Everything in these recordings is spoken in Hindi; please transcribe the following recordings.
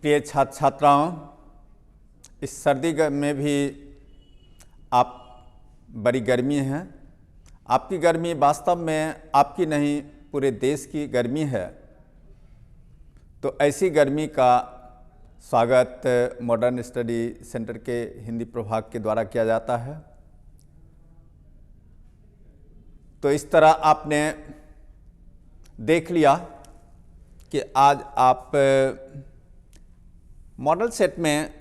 प्रिय छात्र छात्राओं, इस सर्दी में भी आप बड़ी गर्मी है। आपकी गर्मी वास्तव में आपकी नहीं, पूरे देश की गर्मी है। तो ऐसी गर्मी का स्वागत मॉडर्न स्टडी सेंटर के हिंदी प्रभाग के द्वारा किया जाता है। तो इस तरह आपने देख लिया कि आज आप मॉडल सेट में,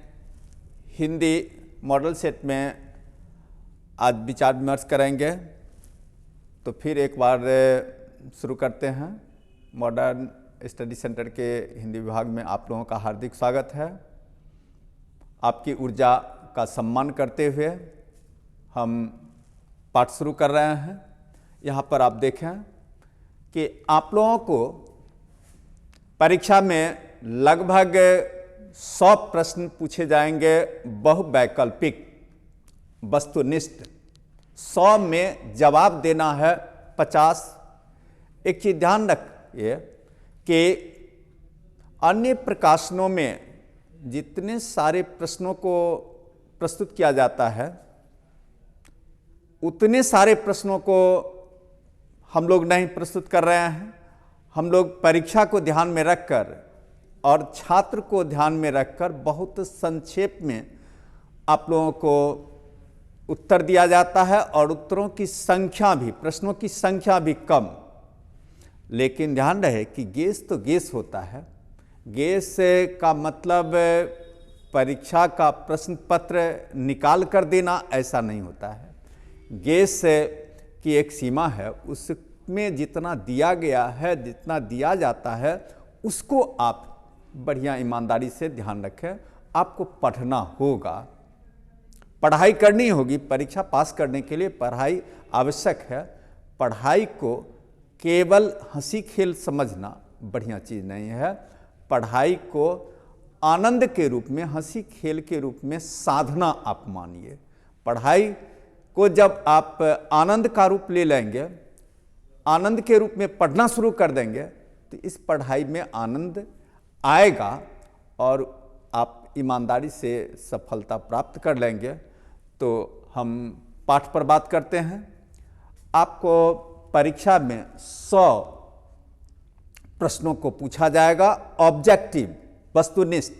हिंदी मॉडल सेट में आज विचार विमर्श करेंगे। तो फिर एक बार शुरू करते हैं। मॉडर्न स्टडी सेंटर के हिंदी विभाग में आप लोगों का हार्दिक स्वागत है। आपकी ऊर्जा का सम्मान करते हुए हम पाठ शुरू कर रहे हैं। यहाँ पर आप देखें कि आप लोगों को परीक्षा में लगभग 100 प्रश्न पूछे जाएंगे, बहुवैकल्पिक, वस्तुनिष्ठ। 100 में जवाब देना है 50। एक चीज ध्यान रखिए कि अन्य प्रकाशनों में जितने सारे प्रश्नों को प्रस्तुत किया जाता है, उतने सारे प्रश्नों को हम लोग नहीं प्रस्तुत कर रहे हैं। हम लोग परीक्षा को ध्यान में रखकर और छात्र को ध्यान में रखकर बहुत संक्षेप में आप लोगों को उत्तर दिया जाता है, और उत्तरों की संख्या भी, प्रश्नों की संख्या भी कम। लेकिन ध्यान रहे कि गेस तो गेस होता है। गेस का मतलब परीक्षा का प्रश्न पत्र निकाल कर देना, ऐसा नहीं होता है। गेस की एक सीमा है, उसमें जितना दिया गया है, जितना दिया जाता है, उसको आप बढ़िया ईमानदारी से ध्यान रखें। आपको पढ़ना होगा, पढ़ाई करनी होगी। परीक्षा पास करने के लिए पढ़ाई आवश्यक है। पढ़ाई को केवल हंसी खेल समझना बढ़िया चीज़ नहीं है। पढ़ाई को आनंद के रूप में, हंसी खेल के रूप में साधना आप मानिए। पढ़ाई को जब आप आनंद का रूप ले लेंगे, आनंद के रूप में पढ़ना शुरू कर देंगे, तो इस पढ़ाई में आनंद आएगा और आप ईमानदारी से सफलता प्राप्त कर लेंगे। तो हम पाठ पर बात करते हैं। आपको परीक्षा में 100 प्रश्नों को पूछा जाएगा। ऑब्जेक्टिव, वस्तुनिष्ठ।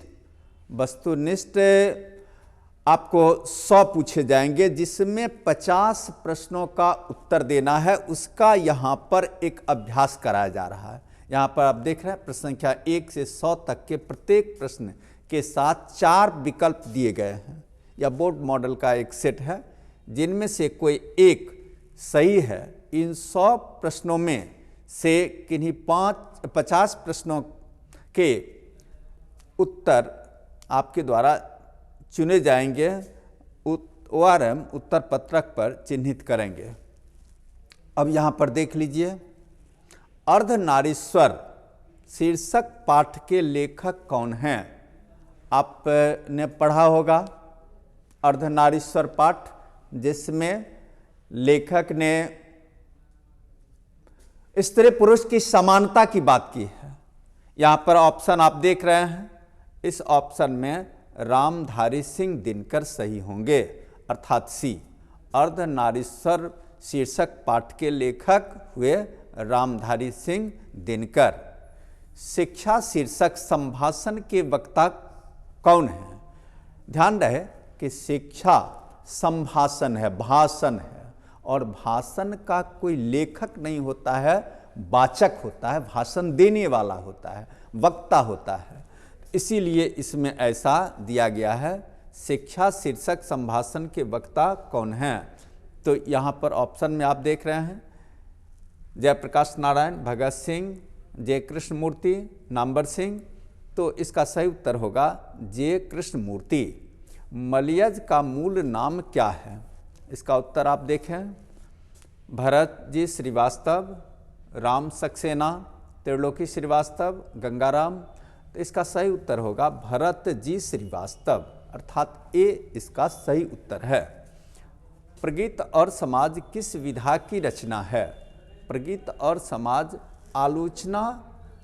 वस्तुनिष्ठ आपको 100 पूछे जाएंगे, जिसमें 50 प्रश्नों का उत्तर देना है। उसका यहाँ पर एक अभ्यास कराया जा रहा है। यहाँ पर आप देख रहे हैं प्रश्न संख्या 1 से 100 तक के प्रत्येक प्रश्न के साथ 4 विकल्प दिए गए हैं। यह बोर्ड मॉडल का एक सेट है, जिनमें से कोई एक सही है। इन 100 प्रश्नों में से किन्हीं 50 प्रश्नों के उत्तर आपके द्वारा चुने जाएंगे, ORM उत्तर पत्रक पर चिन्हित करेंगे। अब यहाँ पर देख लीजिए, अर्धनारीश्वर शीर्षक पाठ के लेखक कौन हैं? आपने पढ़ा होगा अर्धनारीश्वर पाठ, जिसमें लेखक ने स्त्री पुरुष की समानता की बात की है। यहाँ पर ऑप्शन आप देख रहे हैं। इस ऑप्शन में रामधारी सिंह दिनकर सही होंगे, अर्थात सी। अर्धनारीश्वर शीर्षक पाठ के लेखक हुए रामधारी सिंह दिनकर। शिक्षा शीर्षक संभाषण के वक्ता कौन है? ध्यान रहे कि शिक्षा संभाषण है, भाषण है, और भाषण का कोई लेखक नहीं होता है, वाचक होता है, भाषण देने वाला होता है, वक्ता होता है। इसीलिए इसमें ऐसा दिया गया है, शिक्षा शीर्षक संभाषण के वक्ता कौन हैं। तो यहाँ पर ऑप्शन में आप देख रहे हैं जयप्रकाश नारायण, भगत सिंह, जय कृष्ण मूर्ति, नामवर सिंह। तो इसका सही उत्तर होगा जय कृष्ण मूर्ति। मलयज का मूल नाम क्या है? इसका उत्तर आप देखें, भरत जी श्रीवास्तव, राम सक्सेना, त्रिलोकी श्रीवास्तव, गंगाराम। तो इसका सही उत्तर होगा भरत जी श्रीवास्तव, अर्थात ए इसका सही उत्तर है। प्रगीत और समाज किस विधा की रचना है? प्रगीत और समाज आलोचना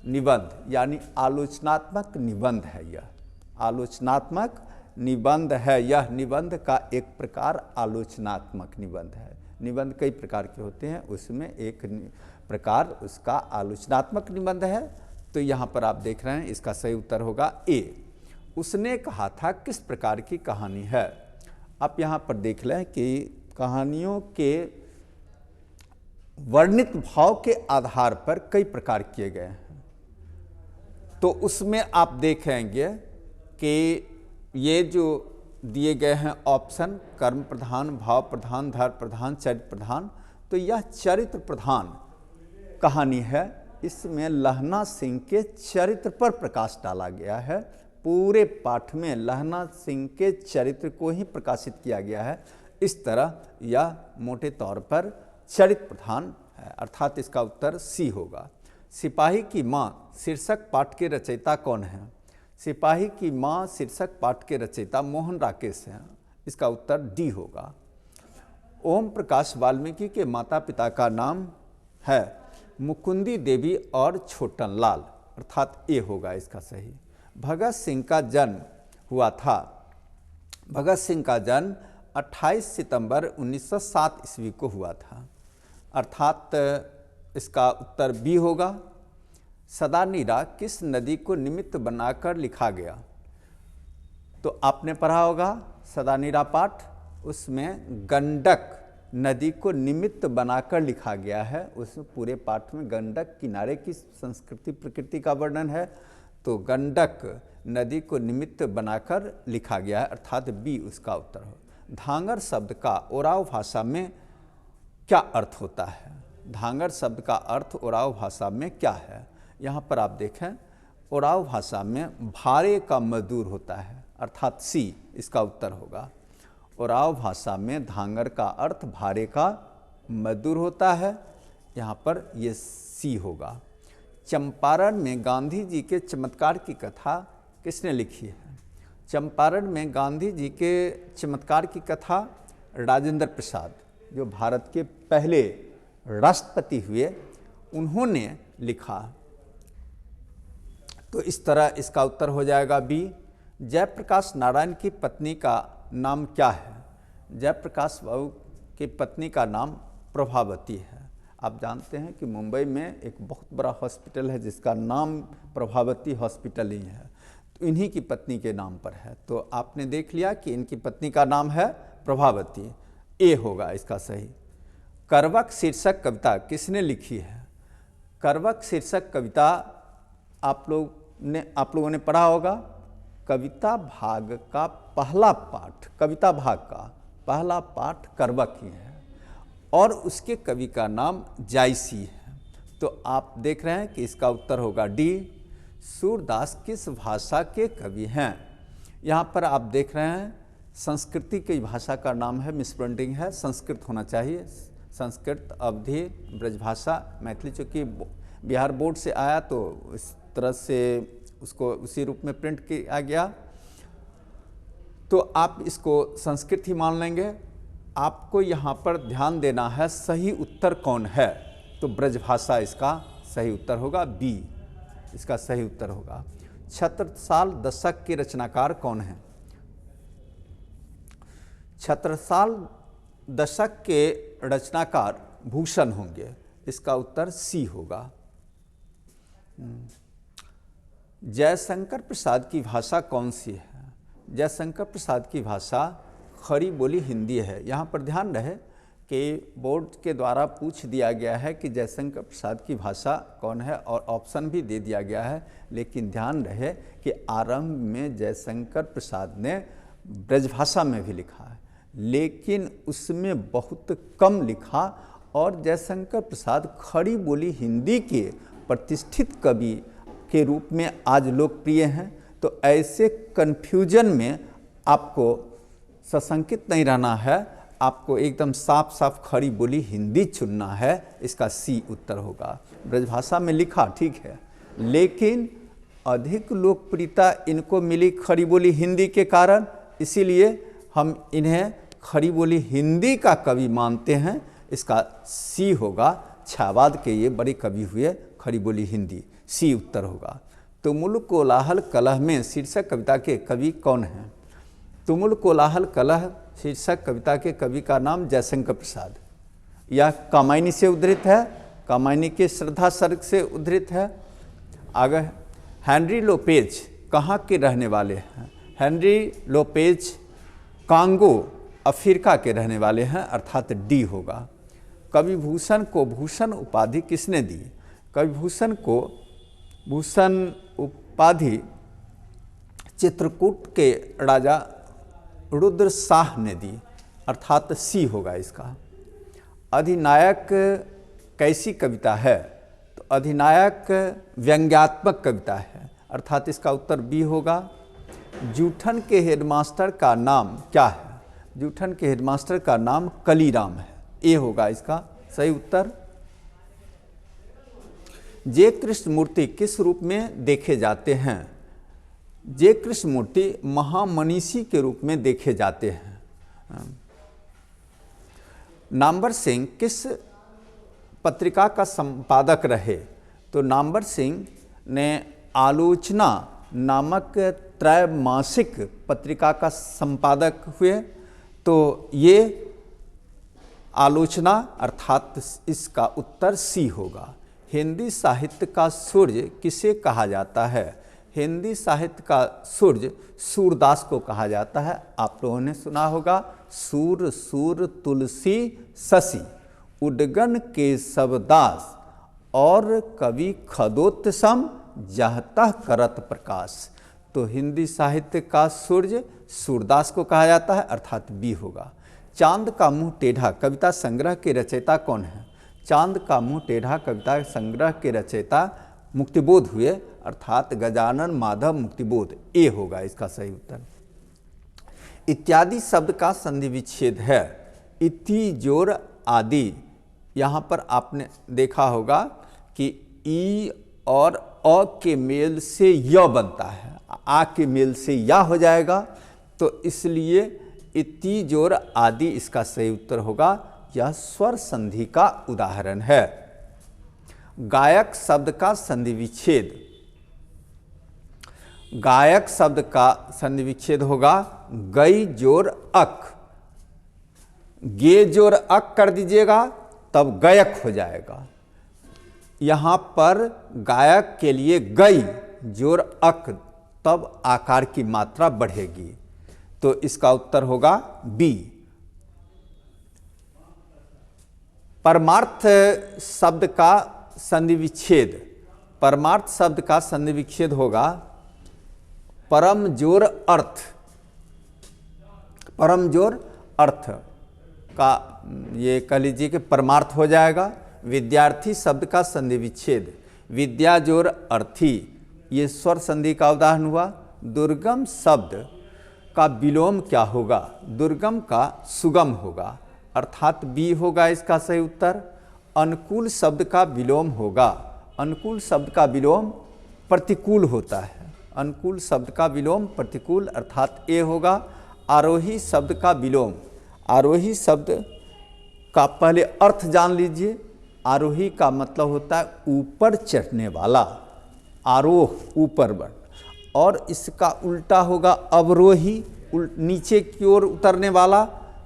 निबंध यानी आलोचनात्मक निबंध है। यह आलोचनात्मक निबंध है। यह निबंध का एक प्रकार आलोचनात्मक निबंध है। निबंध कई प्रकार के होते हैं, उसमें एक प्रकार उसका आलोचनात्मक निबंध है। तो यहाँ पर आप देख रहे हैं इसका सही उत्तर होगा ए। उसने कहा था किस प्रकार की कहानी है। आप यहाँ पर देख लें कि कहानियों के वर्णित भाव के आधार पर कई प्रकार किए गए हैं। तो उसमें आप देखेंगे कि ये जो दिए गए हैं ऑप्शन, कर्म प्रधान, भाव प्रधान, धर्म प्रधान, चरित्र प्रधान, तो यह चरित्र प्रधान कहानी है। इसमें लहना सिंह के चरित्र पर प्रकाश डाला गया है। पूरे पाठ में लहना सिंह के चरित्र को ही प्रकाशित किया गया है। इस तरह यह मोटे तौर पर चरित्र प्रधान है, अर्थात इसका उत्तर सी होगा। सिपाही की माँ शीर्षक पाठ के रचयिता कौन है। सिपाही की माँ शीर्षक पाठ के रचयिता मोहन राकेश हैं। इसका उत्तर डी होगा। ओम प्रकाश वाल्मीकि के माता पिता का नाम है मुकुंदी देवी और छोटन लाल, अर्थात ए होगा इसका सही। भगत सिंह का जन्म हुआ था। भगत सिंह का जन्म 28 सितंबर 1907 ईस्वी को हुआ था, अर्थात इसका उत्तर बी होगा। सदानीरा किस नदी को निमित्त बनाकर लिखा गया। तो आपने पढ़ा होगा सदानीरा पाठ, उसमें गंडक नदी को निमित्त बनाकर लिखा गया है। उसमें पूरे पाठ में गंडक किनारे की संस्कृति प्रकृति का वर्णन है। तो गंडक नदी को निमित्त बनाकर लिखा गया है, अर्थात बी उसका उत्तर हो। धांगर शब्द का ओराव भाषा में क्या अर्थ होता है। धांगर शब्द का अर्थ ओराव भाषा में क्या है। यहाँ पर आप देखें ओराव भाषा में भारे का मजदूर होता है, अर्थात सी इसका उत्तर होगा। ओराव भाषा में धांगर का अर्थ भारे का मजदूर होता है, यहाँ पर ये सी होगा। चंपारण में गांधी जी के चमत्कार की कथा किसने लिखी है। चंपारण में गांधी जी के चमत्कार की कथा राजेंद्र प्रसाद, जो भारत के पहले राष्ट्रपति हुए, उन्होंने लिखा। तो इस तरह इसका उत्तर हो जाएगा बी। जयप्रकाश नारायण की पत्नी का नाम क्या है। जयप्रकाश बाबू की पत्नी का नाम प्रभावती है। आप जानते हैं कि मुंबई में एक बहुत बड़ा हॉस्पिटल है जिसका नाम प्रभावती हॉस्पिटल ही है, तो इन्हीं की पत्नी के नाम पर है। तो आपने देख लिया कि इनकी पत्नी का नाम है प्रभावती, ए होगा इसका सही। करवक शीर्षक कविता किसने लिखी है। करवक शीर्षक कविता आप लोगों ने पढ़ा होगा। कविता भाग का पहला पाठ, कविता भाग का पहला पाठ करवक ही है और उसके कवि का नाम जायसी है। तो आप देख रहे हैं कि इसका उत्तर होगा डी। सूरदास किस भाषा के कवि हैं। यहाँ पर आप देख रहे हैं संस्कृति की भाषा का नाम है, मिसप्रिंटिंग है, संस्कृत होना चाहिए। संस्कृत, अवधी, ब्रजभाषा, मैथिली, चूँकि बिहार बोर्ड से आया तो इस तरह से उसको उसी रूप में प्रिंट किया गया, तो आप इसको संस्कृत ही मान लेंगे। आपको यहाँ पर ध्यान देना है सही उत्तर कौन है। तो ब्रजभाषा इसका सही उत्तर होगा, बी इसका सही उत्तर होगा। छत्रसाल दशक के रचनाकार कौन है। छत्रसाल दशक के रचनाकार भूषण होंगे, इसका उत्तर सी होगा। जयशंकर प्रसाद की भाषा कौन सी है। जयशंकर प्रसाद की भाषा खड़ी बोली हिंदी है। यहाँ पर ध्यान रहे कि बोर्ड के द्वारा पूछ दिया गया है कि जयशंकर प्रसाद की भाषा कौन है और ऑप्शन भी दे दिया गया है, लेकिन ध्यान रहे कि आरंभ में जयशंकर प्रसाद ने ब्रजभाषा में भी लिखा है, लेकिन उसमें बहुत कम लिखा और जयशंकर प्रसाद खड़ी बोली हिंदी के प्रतिष्ठित कवि के रूप में आज लोकप्रिय हैं। तो ऐसे कन्फ्यूजन में आपको सशंकित नहीं रहना है, आपको एकदम साफ साफ खड़ी बोली हिंदी चुनना है। इसका सी उत्तर होगा। ब्रजभाषा में लिखा ठीक है, लेकिन अधिक लोकप्रियता इनको मिली खड़ी बोली हिंदी के कारण, इसीलिए हम इन्हें खड़ी बोली हिंदी का कवि मानते हैं। इसका सी होगा। छावाद के ये बड़े कवि हुए खड़ी बोली हिंदी, सी उत्तर होगा। तुमुल कोलाहल कलह में शीर्षक कविता के कवि कौन हैं? तुमुल कोलाहल कलह शीर्षक कविता के कवि का नाम जयशंकर प्रसाद। यह कामायनी से उद्धृत है, कामायनी के श्रद्धा सर्ग से उद्धृत है। आगे हेनरी लोपेज कहाँ के रहने वाले हैं? हेनरी लोपेज कांगो अफ्रीका के रहने वाले हैं, अर्थात डी होगा। कवि भूषण को भूषण उपाधि किसने दी? कवि भूषण को भूषण उपाधि चित्रकूट के राजा रुद्र शाह ने दी, अर्थात सी होगा इसका। अधिनायक कैसी कविता है? तो अधिनायक व्यंग्यात्मक कविता है, अर्थात इसका उत्तर बी होगा। जूठन के हेडमास्टर का नाम क्या है? जूठन के हेडमास्टर का नाम कलीराम है, ए होगा इसका सही उत्तर। जे कृष्णमूर्ति किस रूप में देखे जाते हैं? जे कृष्णमूर्ति महामनीषी के रूप में देखे जाते हैं। नामवर सिंह किस पत्रिका का संपादक रहे? तो नामवर सिंह ने आलोचना नामक त्रैमासिक पत्रिका का संपादक हुए। तो ये आलोचना अर्थात इसका उत्तर सी होगा। हिंदी साहित्य का सूर्य किसे कहा जाता है? हिंदी साहित्य का सूर्य सूरदास को कहा जाता है। आप लोगों ने सुना होगा, सूर सूर तुलसी शशि उडगन के सबदास और कवि खदोत्तम जहतः करत प्रकाश। तो हिंदी साहित्य का सूर्य सूरदास को कहा जाता है, अर्थात बी होगा। चांद का मुंह टेढ़ा कविता संग्रह के रचयिता कौन है? चांद का मुंह टेढ़ा कविता संग्रह के रचयिता मुक्तिबोध हुए, अर्थात गजानन माधव मुक्तिबोध, ए होगा इसका सही उत्तर। इत्यादि शब्द का संधि विच्छेद है। इति जोर आदि, यहाँ पर आपने देखा होगा कि ई और अ के मेल से य बनता है, आ के मेल से या हो जाएगा, तो इसलिए इति जोर आदि इसका सही उत्तर होगा। यह स्वर संधि का उदाहरण है। गायक शब्द का संधि विच्छेद। गायक शब्द का संधि विच्छेद होगा गई जोर अक, गे जोर अक कर दीजिएगा तब गायक हो जाएगा। यहाँ पर गायक के लिए गई जोर अक, तब आकार की मात्रा बढ़ेगी, तो इसका उत्तर होगा बी। परमार्थ शब्द का संधि विच्छेद। परमार्थ शब्द का संधि विच्छेद होगा परम जोर अर्थ। परम जोर अर्थ का ये कह लीजिए कि परमार्थ हो जाएगा। विद्यार्थी शब्द का संधि विच्छेद। विद्या जोर अर्थी, ये स्वर संधि का उदाहरण हुआ। दुर्गम शब्द का विलोम क्या होगा? दुर्गम का सुगम होगा, अर्थात बी होगा इसका सही उत्तर। अनुकूल शब्द का विलोम होगा। अनुकूल शब्द का विलोम प्रतिकूल होता है। अनुकूल शब्द का विलोम प्रतिकूल, अर्थात ए होगा। आरोही शब्द का विलोम। आरोही शब्द का पहले अर्थ जान लीजिए। आरोही का मतलब होता है ऊपर चढ़ने वाला, आरोह ऊपर बढ़, और इसका उल्टा होगा अवरोही, नीचे की ओर उतरने वाला।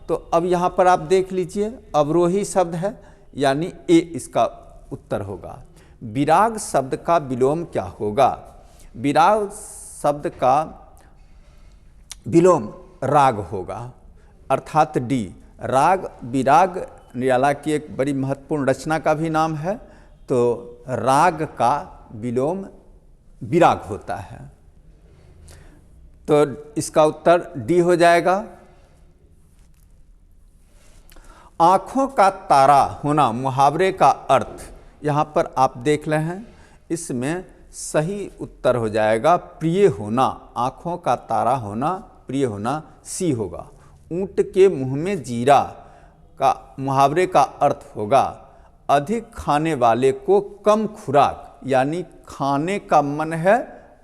तो अब यहाँ पर आप देख लीजिए अवरोही शब्द है, यानी ए इसका उत्तर होगा। विराग शब्द का विलोम क्या होगा? विराग शब्द का विलोम राग होगा, अर्थात डी। राग विराग निराला की एक बड़ी महत्वपूर्ण रचना का भी नाम है, तो राग का विलोम विराग होता है, तो इसका उत्तर डी हो जाएगा। आँखों का तारा होना मुहावरे का अर्थ, यहाँ पर आप देख रहे हैं, इसमें सही उत्तर हो जाएगा प्रिय होना। आँखों का तारा होना, प्रिय होना, सी होगा। ऊँट के मुंह में जीरा का मुहावरे का अर्थ होगा अधिक खाने वाले को कम खुराक, यानी खाने का मन है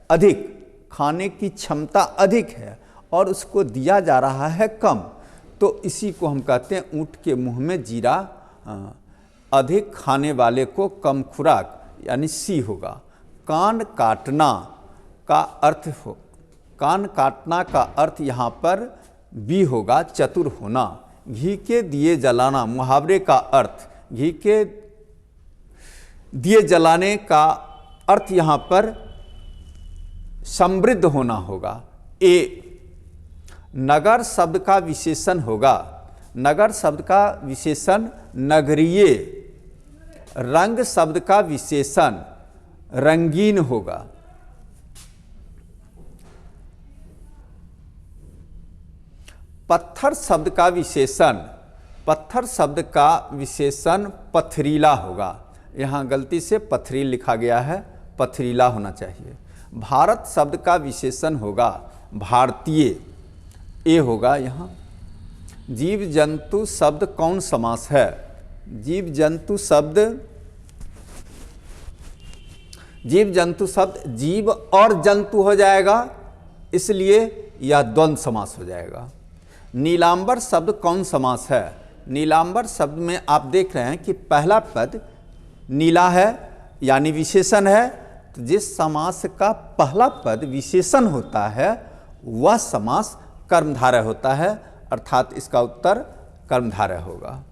अधिक, खाने की क्षमता अधिक है और उसको दिया जा रहा है कम, तो इसी को हम कहते हैं ऊँट के मुंह में जीरा। अधिक खाने वाले को कम खुराक, यानी सी होगा। कान काटना का अर्थ हो, कान काटना का अर्थ यहाँ पर बी होगा, चतुर होना। घी के दिए जलाना, मुहावरे का अर्थ घी के दिए जलाने का अर्थ यहाँ पर समृद्ध होना होगा। ए नगर शब्द का विशेषण होगा, नगर शब्द का विशेषण नगरीय। रंग शब्द का विशेषण रंगीन होगा। पत्थर शब्द का विशेषण, पत्थर शब्द का विशेषण पथरीला होगा। यहाँ गलती से पथरील लिखा गया है, पथरीला होना चाहिए। भारत शब्द का विशेषण होगा भारतीय, ए होगा यहाँ। जीव जंतु शब्द कौन समास है? जीव जंतु शब्द, जीव जंतु शब्द जीव और जंतु हो जाएगा, इसलिए यह द्वंद्व समास हो जाएगा। नीलांबर शब्द कौन समास है? नीलांबर शब्द में आप देख रहे हैं कि पहला पद नीला है यानी विशेषण है, तो जिस समास का पहला पद विशेषण होता है वह समास कर्मधारय होता है, अर्थात इसका उत्तर कर्मधारय होगा।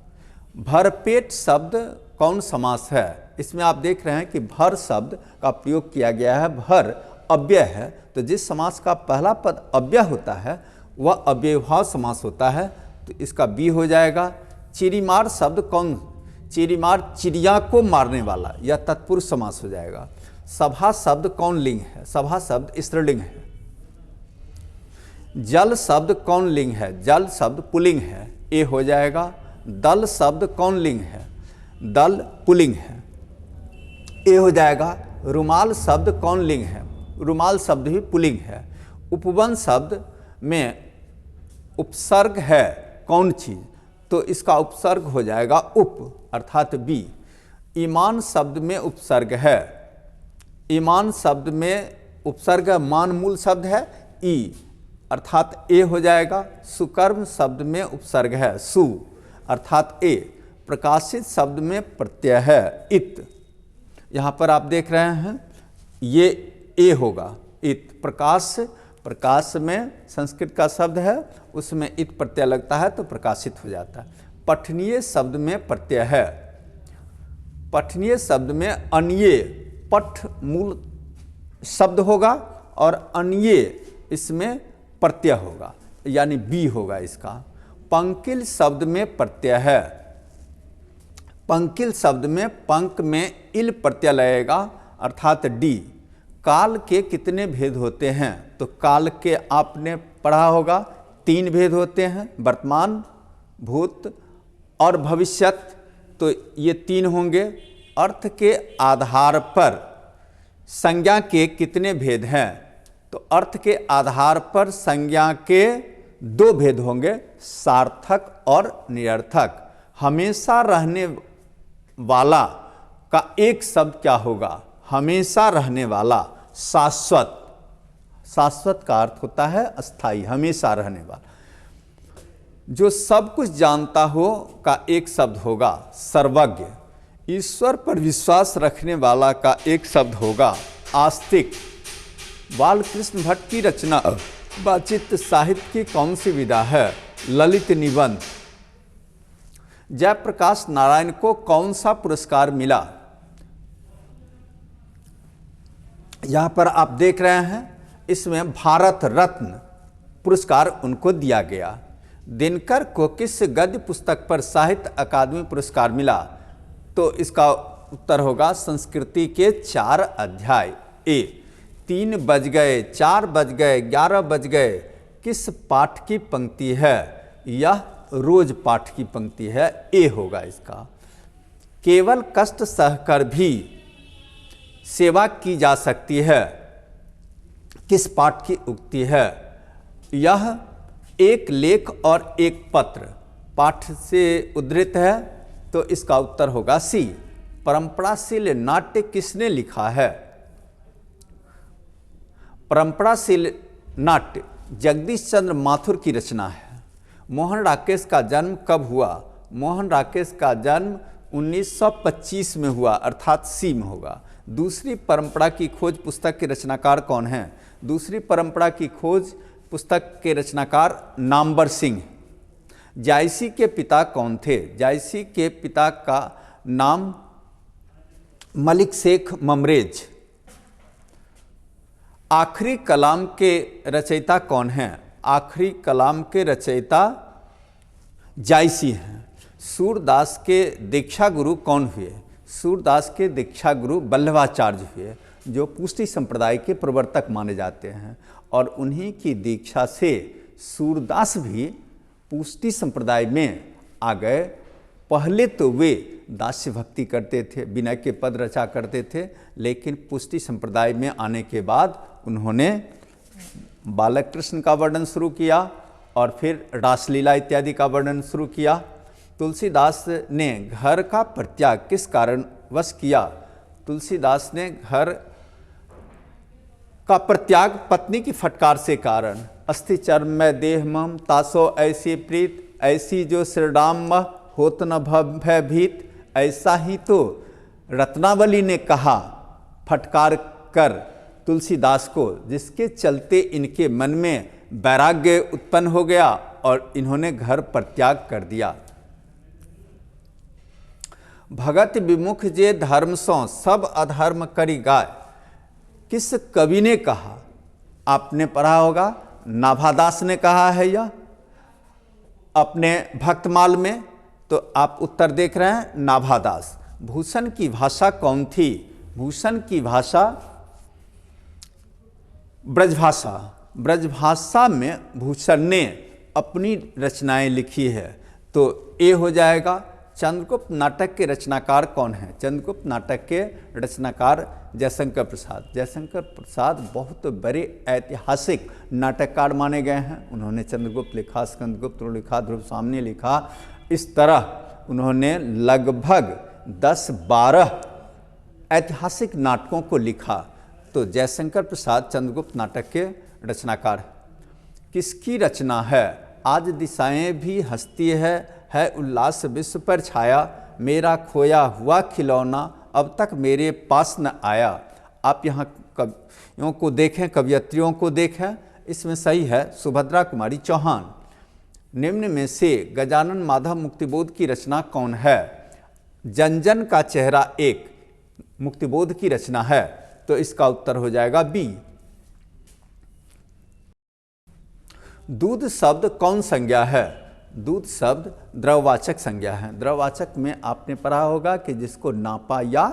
भरपेट शब्द कौन समास है? इसमें आप देख रहे हैं कि भर शब्द का प्रयोग किया गया है, भर अव्यय है, तो जिस समास का पहला पद अव्यय होता है वह अव्ययभाव समास होता है, तो इसका बी हो जाएगा। चिड़ीमार शब्द कौन? चिड़ीमार चिड़िया को मारने वाला, यह तत्पुरुष समास हो जाएगा। सभा शब्द कौन लिंग है? सभा शब्द स्त्रीलिंग है। जल शब्द कौन लिंग है? जल शब्द पुल्लिंग है, ए हो जाएगा। दल शब्द कौन लिंग है? दल पुल्लिंग है, ए हो जाएगा। रुमाल शब्द कौन लिंग है? रुमाल शब्द भी पुल्लिंग है। उपवन शब्द में उपसर्ग है कौन चीज? तो इसका उपसर्ग हो जाएगा उप, अर्थात बी। ईमान शब्द में उपसर्ग है, ईमान शब्द में उपसर्ग मान मूल शब्द है ई, अर्थात ए हो जाएगा। सुकर्म शब्द में उपसर्ग है सु, अर्थात ए। प्रकाशित शब्द में प्रत्यय है इत, यहाँ पर आप देख रहे हैं ये ए होगा, इत। प्रकाश, प्रकाश में संस्कृत का शब्द है, उसमें इत प्रत्यय लगता है तो प्रकाशित हो जाता है। पठनीय शब्द में प्रत्यय है, पठनीय शब्द में अन्य, पठ मूल शब्द होगा और अन्य इसमें प्रत्यय होगा, यानी बी होगा इसका। पंकिल शब्द में प्रत्यय है, पंकिल शब्द में पंक में इल प्रत्यय लगेगा, अर्थात डी। काल के कितने भेद होते हैं? तो काल के आपने पढ़ा होगा 3 भेद होते हैं, वर्तमान, भूत और भविष्यत, तो ये 3 होंगे। अर्थ के आधार पर संज्ञा के कितने भेद हैं? तो अर्थ के आधार पर संज्ञा के 2 भेद होंगे, सार्थक और निरर्थक। हमेशा रहने वाला का एक शब्द क्या होगा? हमेशा रहने वाला, शाश्वत। शाश्वत का अर्थ होता है अस्थाई, हमेशा रहने वाला। जो सब कुछ जानता हो का एक शब्द होगा सर्वज्ञ। ईश्वर पर विश्वास रखने वाला का एक शब्द होगा आस्तिक। बालकृष्ण भट्ट की रचना वाचित साहित्य की कौन सी विधा है? ललित निबंध। जयप्रकाश नारायण को कौन सा पुरस्कार मिला? यहां पर आप देख रहे हैं, इसमें भारत रत्न पुरस्कार उनको दिया गया। दिनकर को किस गद्य पुस्तक पर साहित्य अकादमी पुरस्कार मिला? तो इसका उत्तर होगा संस्कृति के 4 अध्याय। ए 3 बज गए, 4 बज गए, 11 बज गए किस पाठ की पंक्ति है? यह रोज पाठ की पंक्ति है, ए होगा इसका। केवल कष्ट सहकर भी सेवा की जा सकती है, किस पाठ की उक्ति है? यह एक लेख और एक पत्र पाठ से उद्धृत है, तो इसका उत्तर होगा सी। परंपराशील नाट्य किसने लिखा है? परंपराशील नाट्य जगदीश चंद्र माथुर की रचना है। मोहन राकेश का जन्म कब हुआ? मोहन राकेश का जन्म 1925 में हुआ, अर्थात सी में होगा। दूसरी परंपरा की खोज पुस्तक के रचनाकार कौन हैं? दूसरी परंपरा की खोज पुस्तक के रचनाकार नामवर सिंह। जायसी के पिता कौन थे? जायसी के पिता का नाम मलिक शेख ममरेज। आखिरी कलाम के रचयिता कौन हैं? आखिरी कलाम के रचयिता जायसी हैं। सूरदास के दीक्षा गुरु कौन हुए? सूरदास के दीक्षा गुरु वल्लभाचार्य हुए, जो पुष्टि संप्रदाय के प्रवर्तक माने जाते हैं, और उन्हीं की दीक्षा से सूरदास भी पुष्टि संप्रदाय में आ गए। पहले तो वे दास्य भक्ति करते थे, विनय के पद रचा करते थे, लेकिन पुष्टि संप्रदाय में आने के बाद उन्होंने बालक कृष्ण का वर्णन शुरू किया और फिर रासलीला इत्यादि का वर्णन शुरू किया। तुलसीदास ने घर का परित्याग किस कारणवश किया? तुलसीदास ने घर का परित्याग पत्नी की फटकार से कारण। अस्थि चर्म में देह मम तासो ऐसी प्रीत, ऐसी जो श्रीराम होत न भयभीत। ऐसा ही तो रत्नावली ने कहा फटकार कर तुलसीदास को, जिसके चलते इनके मन में वैराग्य उत्पन्न हो गया और इन्होंने घर परित्याग कर दिया। भगत विमुख जे धर्म सो सब अधर्म करी गाय, किस कवि ने कहा? आपने पढ़ा होगा, नाभादास ने कहा है यह अपने भक्तमाल में, तो आप उत्तर देख रहे हैं नाभादास। भूषण की भाषा कौन थी? भूषण की भाषा ब्रजभाषा। ब्रजभाषा में भूषण ने अपनी रचनाएं लिखी है, तो ये हो जाएगा। चंद्रगुप्त नाटक के रचनाकार कौन है? चंद्रगुप्त नाटक के रचनाकार जयशंकर प्रसाद। जयशंकर प्रसाद बहुत बड़े ऐतिहासिक नाटककार माने गए हैं। उन्होंने चंद्रगुप्त लिखा, स्कंदगुप्त लिखा, ध्रुव सामने लिखा। इस तरह उन्होंने लगभग 10-12 ऐतिहासिक नाटकों को लिखा। तो जयशंकर प्रसाद चंद्रगुप्त नाटक के रचनाकार। किसकी रचना है? आज दिशाएं भी हंसती है उल्लास विश्व पर छाया, मेरा खोया हुआ खिलौना अब तक मेरे पास न आया। आप यहाँ कवियों को देखें, कवियत्रियों को देखें, इसमें सही है सुभद्रा कुमारी चौहान। निम्न में से गजानन माधव मुक्तिबोध की रचना कौन है? जन जन का चेहरा एक मुक्तिबोध की रचना है, तो इसका उत्तर हो जाएगा बी। दूध शब्द कौन संज्ञा है? दूध शब्द द्रववाचक संज्ञा है। द्रववाचक में आपने पढ़ा होगा कि जिसको नापा या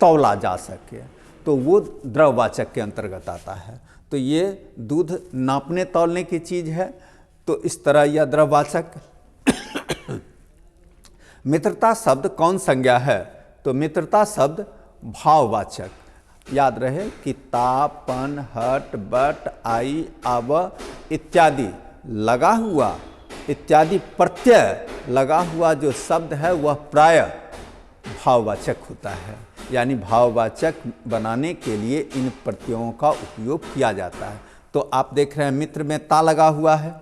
तौला जा सके, तो वो द्रववाचक के अंतर्गत आता है। तो ये दूध नापने तौलने की चीज है, तो इस तरह यह द्रववाचक। मित्रता शब्द कौन संज्ञा है? तो मित्रता शब्द भाववाचक। याद रहे कि ता, पन, हट, बट, आई, अब इत्यादि लगा हुआ, इत्यादि प्रत्यय लगा हुआ जो शब्द है वह प्राय भाववाचक होता है। यानी भाववाचक बनाने के लिए इन प्रत्ययों का उपयोग किया जाता है। तो आप देख रहे हैं मित्र में ता लगा हुआ है,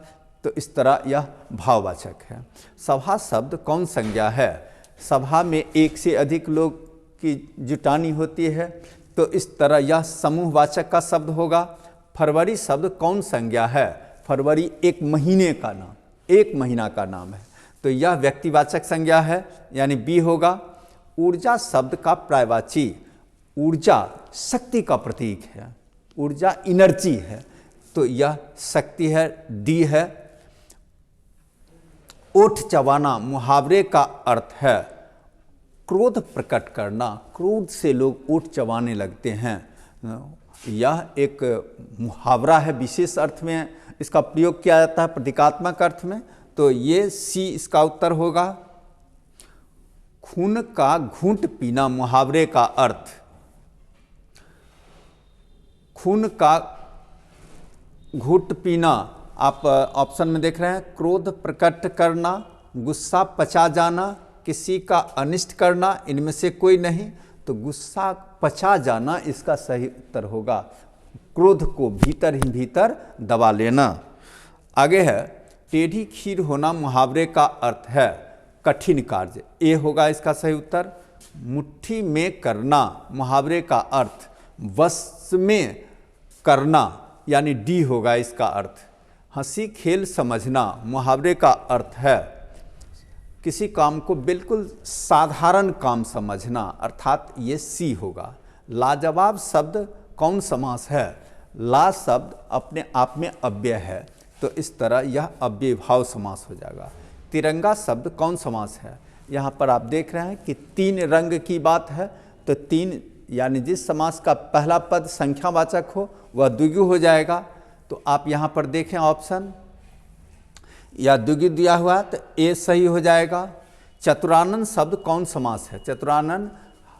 तो इस तरह यह भाववाचक है। सभा शब्द कौन संज्ञा है? सभा में एक से अधिक लोग की जुटानी होती है, तो इस तरह यह समूहवाचक का शब्द होगा। फरवरी शब्द कौन संज्ञा है? फरवरी एक महीने का नाम, एक महीना का नाम है, तो यह व्यक्तिवाचक संज्ञा है, यानी बी होगा। ऊर्जा शब्द का पर्यायवाची। ऊर्जा शक्ति का प्रतीक है, ऊर्जा एनर्जी है, तो यह शक्ति है, डी है। ओठ चबाना मुहावरे का अर्थ है क्रोध प्रकट करना। क्रोध से लोग ओठ चबाने लगते हैं। यह एक मुहावरा है, विशेष अर्थ में इसका प्रयोग किया जाता है, प्रतीकात्मक अर्थ में। तो ये सी इसका उत्तर होगा। खून का घूंट पीना मुहावरे का अर्थ। खून का घूंट पीना आप ऑप्शन में देख रहे हैं। क्रोध प्रकट करना, गुस्सा पचा जाना, किसी का अनिष्ट करना, इनमें से कोई नहीं, तो गुस्सा पचा जाना इसका सही उत्तर होगा। क्रोध को भीतर ही भीतर दबा लेना। आगे है टेढ़ी खीर होना मुहावरे का अर्थ है कठिन कार्य। ए होगा इसका सही उत्तर। मुट्ठी में करना मुहावरे का अर्थ वश में करना, यानी डी होगा इसका अर्थ। हंसी खेल समझना मुहावरे का अर्थ है किसी काम को बिल्कुल साधारण काम समझना, अर्थात ये सी होगा। लाजवाब शब्द कौन समास है? ला शब्द अपने आप में अव्यय है, तो इस तरह यह अव्ययभाव समास हो जाएगा। तिरंगा शब्द कौन समास है? यहाँ पर आप देख रहे हैं कि 3 रंग की बात है, तो 3 यानी जिस समास का पहला पद संख्यावाचक हो वह द्विगु हो जाएगा। तो आप यहाँ पर देखें ऑप्शन या द्विगु दिया हुआ, तो ए सही हो जाएगा। चतुरानन शब्द कौन समास है? चतुरानन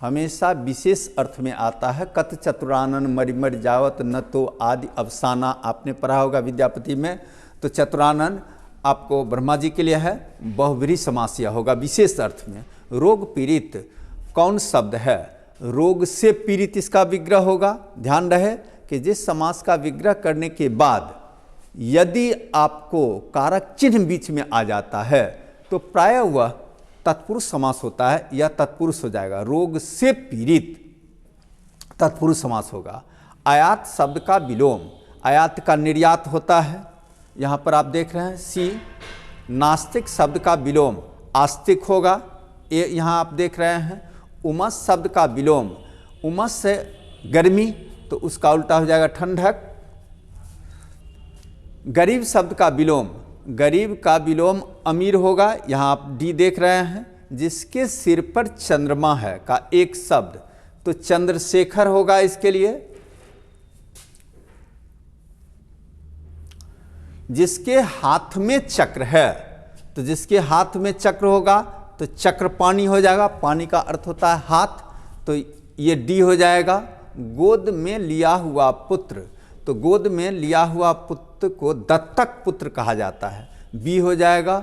हमेशा विशेष अर्थ में आता है। कत चतुरानन मरि मरि जावत न तो आदि अवसाना, आपने पढ़ा होगा विद्यापति में। तो चतुरानन आपको ब्रह्मा जी के लिए है, बहुव्रीहि समास यह होगा विशेष अर्थ में। रोग पीड़ित कौन शब्द है? रोग से पीड़ित इसका विग्रह होगा। ध्यान रहे कि जिस समास का विग्रह करने के बाद यदि आपको कारक चिन्ह बीच में आ जाता है तो प्रायः वह तत्पुरुष समास होता है, या तत्पुरुष हो जाएगा। रोग से पीड़ित तत्पुरुष समास होगा। आयात शब्द का विलोम, आयात का निर्यात होता है, यहाँ पर आप देख रहे हैं सी। नास्तिक शब्द का विलोम आस्तिक होगा, ये यहाँ आप देख रहे हैं। उमस शब्द का विलोम, उमस से गर्मी, तो उसका उल्टा हो जाएगा ठंडक। गरीब शब्द का विलोम, गरीब का विलोम अमीर होगा, यहाँ आप डी देख रहे हैं। जिसके सिर पर चंद्रमा है का एक शब्द, तो चंद्रशेखर होगा इसके लिए। जिसके हाथ में चक्र है, तो जिसके हाथ में चक्र होगा तो चक्रपाणी हो जाएगा, पानी का अर्थ होता है हाथ, तो ये डी हो जाएगा। गोद में लिया हुआ पुत्र, तो गोद में लिया हुआ पुत्र को दत्तक पुत्र कहा जाता है, बी हो जाएगा।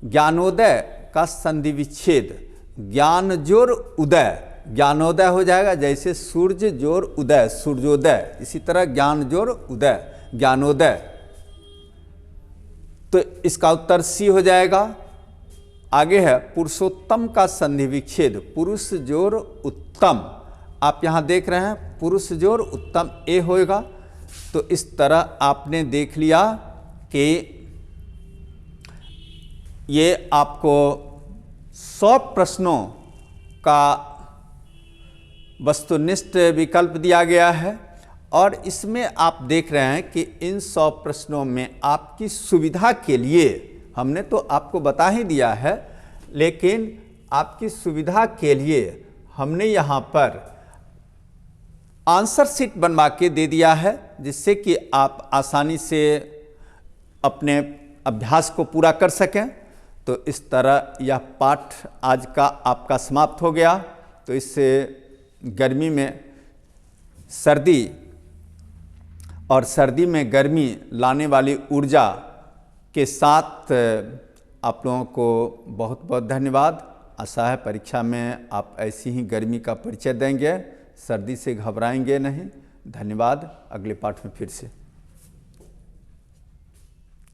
ज्ञानोदय का संधि विच्छेद, ज्ञान जोर उदय, ज्ञानोदय हो जाएगा। जैसे सूर्य जोर उदय सूर्योदय, इसी तरह ज्ञान जोर उदय ज्ञानोदय, तो इसका उत्तर सी हो जाएगा। आगे है पुरुषोत्तम का संधि विच्छेद, पुरुष जोर उत्तम, आप यहाँ देख रहे हैं पुरुष जोर उत्तम, ए होएगा। तो इस तरह आपने देख लिया कि ये आपको 100 प्रश्नों का वस्तुनिष्ठ विकल्प दिया गया है, और इसमें आप देख रहे हैं कि इन 100 प्रश्नों में आपकी सुविधा के लिए हमने तो आपको बता ही दिया है, लेकिन आपकी सुविधा के लिए हमने यहाँ पर आंसर शीट बनवा के दे दिया है, जिससे कि आप आसानी से अपने अभ्यास को पूरा कर सकें। तो इस तरह यह पाठ आज का आपका समाप्त हो गया। तो इससे गर्मी में सर्दी और सर्दी में गर्मी लाने वाली ऊर्जा के साथ आप लोगों को बहुत बहुत धन्यवाद। आशा है परीक्षा में आप ऐसी ही गर्मी का परिचय देंगे, सर्दी से घबराएंगे नहीं। धन्यवाद। अगले पाठ में फिर से